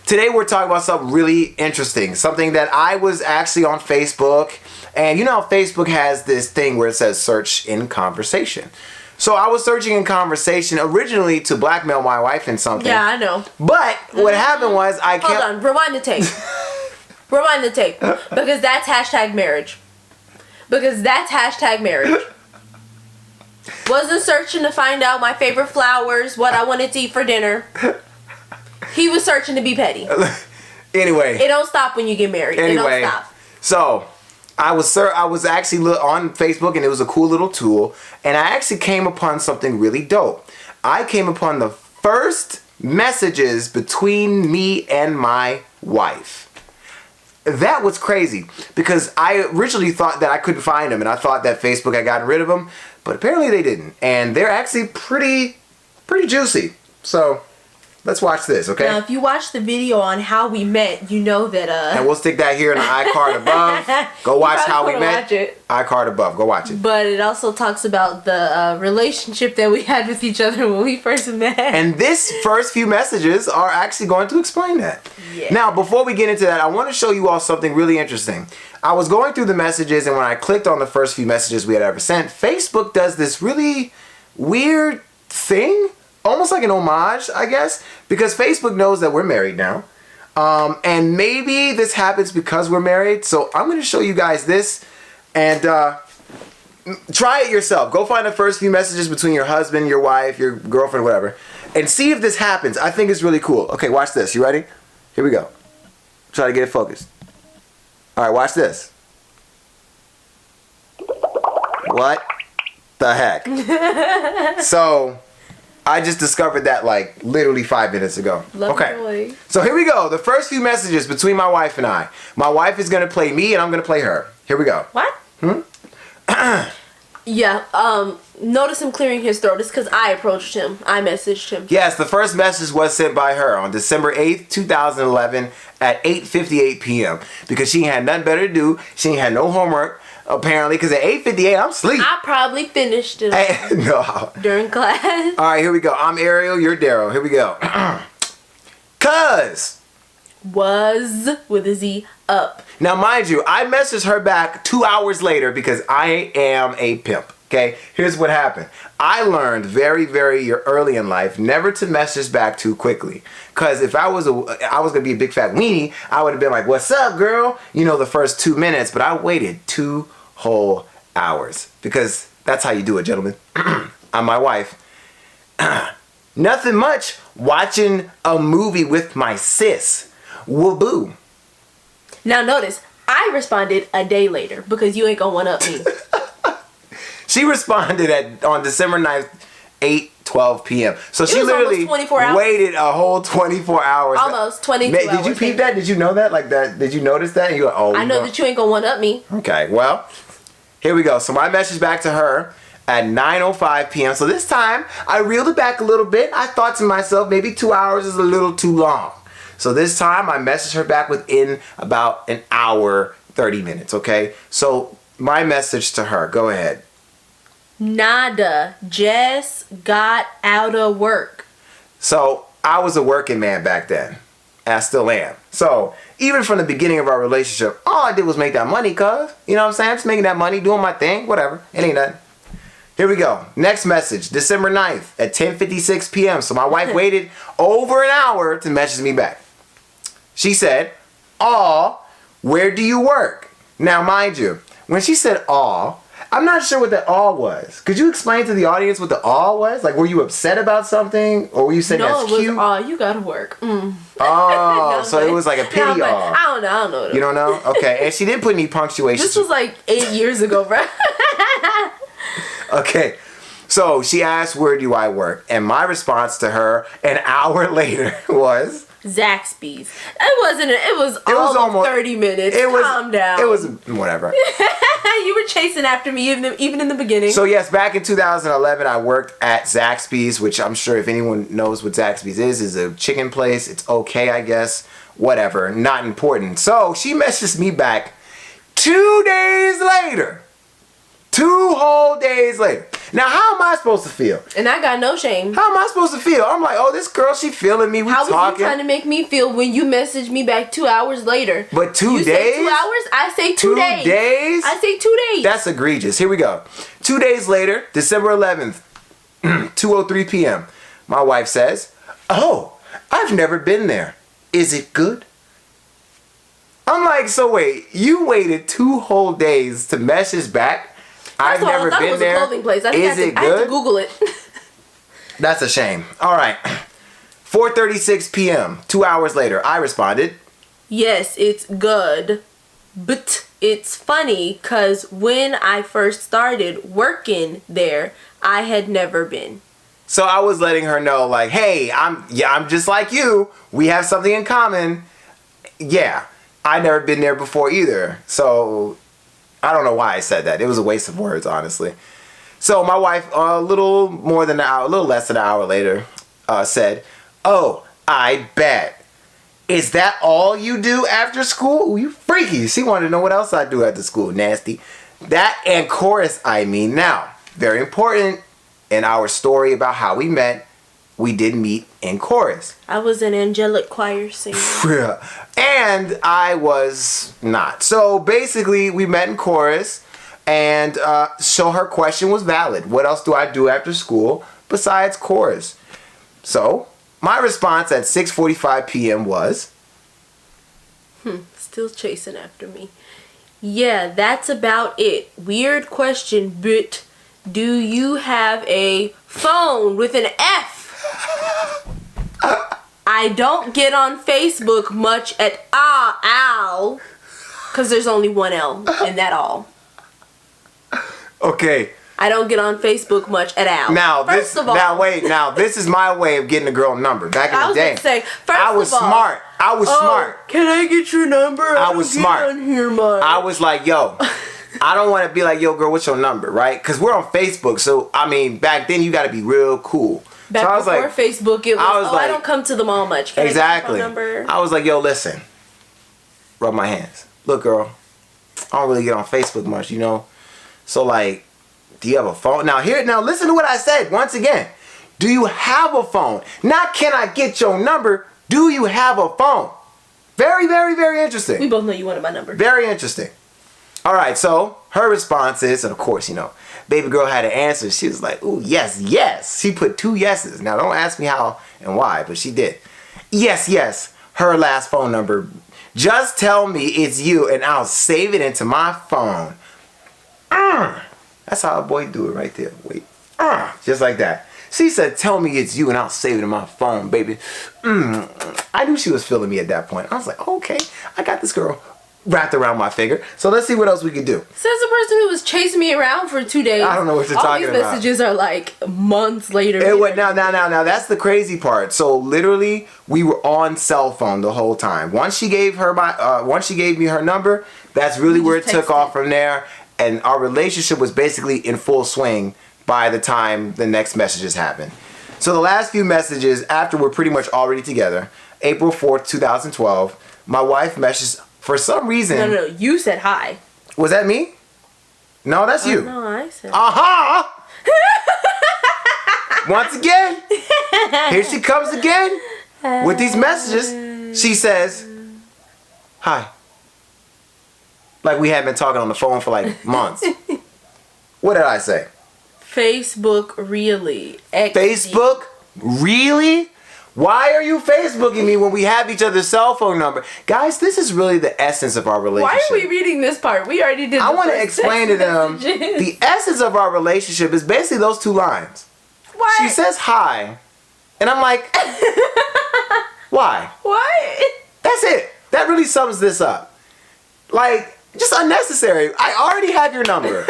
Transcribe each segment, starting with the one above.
Today we're talking about something really interesting. Something that I was actually on Facebook. And you know how Facebook has this thing where it says search in conversation. So I was searching in conversation originally to blackmail my wife in something. Yeah, I know. But what happened was I kept... Hold on. Rewind the tape. Rewind the tape. Because that's hashtag marriage. Wasn't searching to find out my favorite flowers, what I wanted to eat for dinner. He was searching to be petty. Anyway. It don't stop when you get married. Anyway, it don't stop. So I was actually on Facebook, and it was a cool little tool, and I actually came upon something really dope. I came upon the first messages between me and my wife. That was crazy because I originally thought that I couldn't find them, and I thought that Facebook had gotten rid of them, but apparently they didn't, and they're actually pretty juicy. So let's watch this, okay? Now, if you watch the video on how we met, you know that and we'll stick that here in the iCard above. Go watch how we met. Watch it. iCard above. Go watch it. But it also talks about the relationship that we had with each other when we first met. And this first few messages are actually going to explain that. Yeah. Now, before we get into that, I want to show you all something really interesting. I was going through the messages, and when I clicked on the first few messages we had ever sent, Facebook does this really weird thing. Almost like an homage, I guess, because Facebook knows that we're married now. And maybe this happens because we're married. So I'm going to show you guys this and try it yourself. Go find the first few messages between your husband, your wife, your girlfriend, whatever, and see if this happens. I think it's really cool. Okay, watch this. You ready? Here we go. Try to get it focused. All right, watch this. What the heck? So I just discovered that like literally 5 minutes ago. Okay. So here we go. The first few messages between my wife and I. My wife is going to play me and I'm going to play her. Here we go. What? Yeah. Notice him clearing his throat. It's because I approached him. I messaged him. Yes, the first message was sent by her on December 8th, 2011 at 8:58 p.m. because she had nothing better to do. She ain't had no homework. Apparently, because at 8:58, I'm asleep. I probably finished it no. during class. All right, here we go. I'm Ariel, you're Daryl. Here we go. Cuz. Was, with a Z, up. Now, mind you, I messaged her back 2 hours later because I am a pimp. Okay, here's what happened. I learned very, very early in life never to message back too quickly. Because if I was going to be a big fat weenie, I would have been like, what's up, girl? You know, the first 2 minutes. But I waited 2 whole hours. Because that's how you do it, gentlemen. I'm my wife. Nothing much. Watching a movie with my sis. Woo-boo. Now notice, I responded a day later because you ain't gonna one-up me. She responded on December 9th, 8:12 p.m. So she literally waited a whole 24 hours. Almost 22 hours. Did you peep that? Did you know that? Like that? Did you notice that? And you're like, oh, I know that you ain't gonna one-up me. Okay, well, here we go. So my message back to her at 9:05 p.m. So this time, I reeled it back a little bit. I thought to myself, maybe 2 hours is a little too long. So this time, I messaged her back within about an hour, 30 minutes, okay? So my message to her, go ahead. Nada. Just got out of work. So I was a working man back then. And I still am. So even from the beginning of our relationship, all I did was make that money, cuz. You know what I'm saying? Just making that money, doing my thing, whatever. It ain't nothing. Here we go. Next message, December 9th at 10:56 p.m. So my wife waited over an hour to message me back. She said, "Aw, where do you work?" Now, mind you, when she said "aw," I'm not sure what the "aw" was. Could you explain to the audience what the "aw" was? Like, were you upset about something? Or were you saying that's cute? No, it was "aw, you gotta work." Oh, No, so it was like a pity "aw." I don't know. You don't know? Okay, and she didn't put any punctuation. This was like 8 years ago, bro. Okay, so she asked, "Where do I work?" And my response to her an hour later was... Zaxby's. It was almost 30 minutes. Calm down. It was whatever. You were chasing after me even in the beginning. So yes, back in 2011, I worked at Zaxby's, which I'm sure if anyone knows what Zaxby's is a chicken place. It's okay, I guess. Whatever. Not important. So she messaged me back 2 days later. 2 whole days later. Now, how am I supposed to feel? And I got no shame. How am I supposed to feel? I'm like, oh, this girl, she feeling me. We How talking. was you trying to make me feel when you messaged me back 2 hours later? But 2 you days? Say 2 hours? I say 2 days. 2 days? I say 2 days. That's egregious. Here we go. 2 days later, December 11th, 2:03 p.m. My wife says, oh, I've never been there. Is it good? I'm like, so wait, you waited 2 whole days to message back? I've never been there. It was a clothing place. I think I had to Google it. That's a shame. All right. 4:36 p.m. 2 hours later, I responded, yes, it's good, but it's funny because when I first started working there, I had never been. So I was letting her know, like, hey, I'm just like you. We have something in common. Yeah, I never been there before either. So I don't know why I said that. It was a waste of words, honestly. So my wife, a little less than an hour later, said, oh, I bet. Is that all you do after school? Ooh, you freaky. She wanted to know what else I do after school. Nasty. That and chorus, I mean. Now, very important in our story about how we met, we did meet in chorus. I was an angelic choir singer. And I was not. So basically, we met in chorus, and so her question was valid. What else do I do after school besides chorus? So my response at 6:45 p.m. was, still chasing after me. Yeah, that's about it. Weird question, but do you have a phone with an F? I don't get on Facebook much at all, because there's only one L in that all. okay. I don't get on Facebook much at all. Now this is my way of getting a girl number. Back in the day, I was smart. Smart. Can I get your number? I was smart. On here much. I was like, yo, I don't want to be like, yo, girl, what's your number, right? Because we're on Facebook, so I mean, back then you got to be real cool. Back so I was before like, Facebook, it was, I don't come to the mall much. Can exactly. I get your phone number? I was like, yo, listen, rub my hands. Look, girl, I don't really get on Facebook much, you know. So like, do you have a phone? Now listen to what I said once again. Do you have a phone? Not can I get your number? Do you have a phone? Very, very, very interesting. We both know you wanted my number. Very interesting. All right, so her response is, and of course, you know, baby girl had an answer. She was like, ooh, yes, yes. She put 2 yeses. Now, don't ask me how and why, but she did. Yes, yes, her last phone number. Just tell me it's you, and I'll save it into my phone. That's how a boy do it right there. Wait. Just like that. She said, tell me it's you, and I'll save it in my phone, baby. I knew she was feeling me at that point. I was like, okay, I got this girl wrapped around my finger. So let's see what else we can do. Says the person who was chasing me around for 2 days. I don't know what you're talking about. All these messages are like months later. Now, that's the crazy part. So literally, we were on cell phone the whole time. Once she gave me her number, that's really where it took off from there. And our relationship was basically in full swing by the time the next messages happened. So the last few messages after we're pretty much already together, April 4th, 2012, my wife messaged for some reason. No, you said hi. Was that me? No, that's you. No, I said. Once again, here she comes again with these messages. She says, hi. Like we had been talking on the phone for like months. What did I say? Facebook really. XD. Facebook? Really? Why are you Facebooking me when we have each other's cell phone number? Guys, this is really the essence of our relationship. Why are we reading this part? We already did. I want to explain to them the essence of our relationship is basically those 2 lines. What? She says hi, and I'm like, why? What? That's it. That really sums this up. Like, just unnecessary. I already have your number.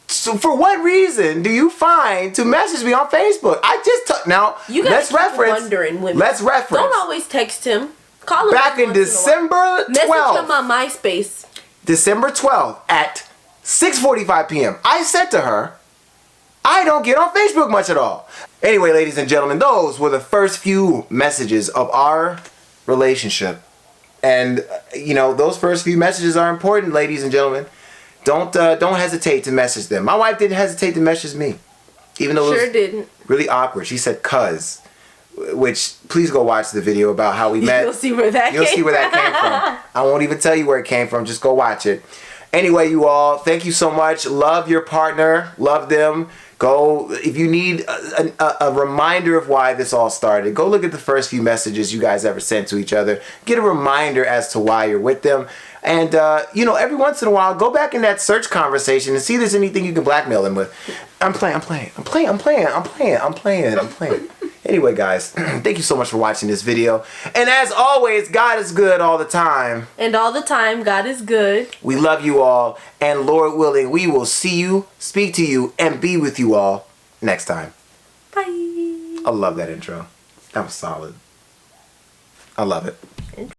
So for what reason do you find to message me on Facebook? I just now you let's reference. Wondering women. Let's reference. Don't always text him. Call him back in December 12th. Message him on MySpace. December 12th at 6:45 p.m. I said to her, I don't get on Facebook much at all. Anyway, ladies and gentlemen, those were the first few messages of our relationship. And, you know, those first few messages are important, ladies and gentlemen. don't hesitate to message them. My wife didn't hesitate to message me, even though it was really awkward. She said "cuz," which please go watch the video about how we met. You'll see where that came from. I won't even tell you where it came from. Just go watch it. Anyway, you all, thank you so much. Love your partner. Love them. Go, if you need a reminder of why this all started, go look at the first few messages you guys ever sent to each other. Get a reminder as to why you're with them. And, you know, every once in a while, go back in that search conversation and see if there's anything you can blackmail them with. I'm playing. Anyway, guys, thank you so much for watching this video. And as always, God is good all the time. And all the time, God is good. We love you all. And Lord willing, we will see you, speak to you, and be with you all next time. Bye. I love that intro. That was solid. I love it.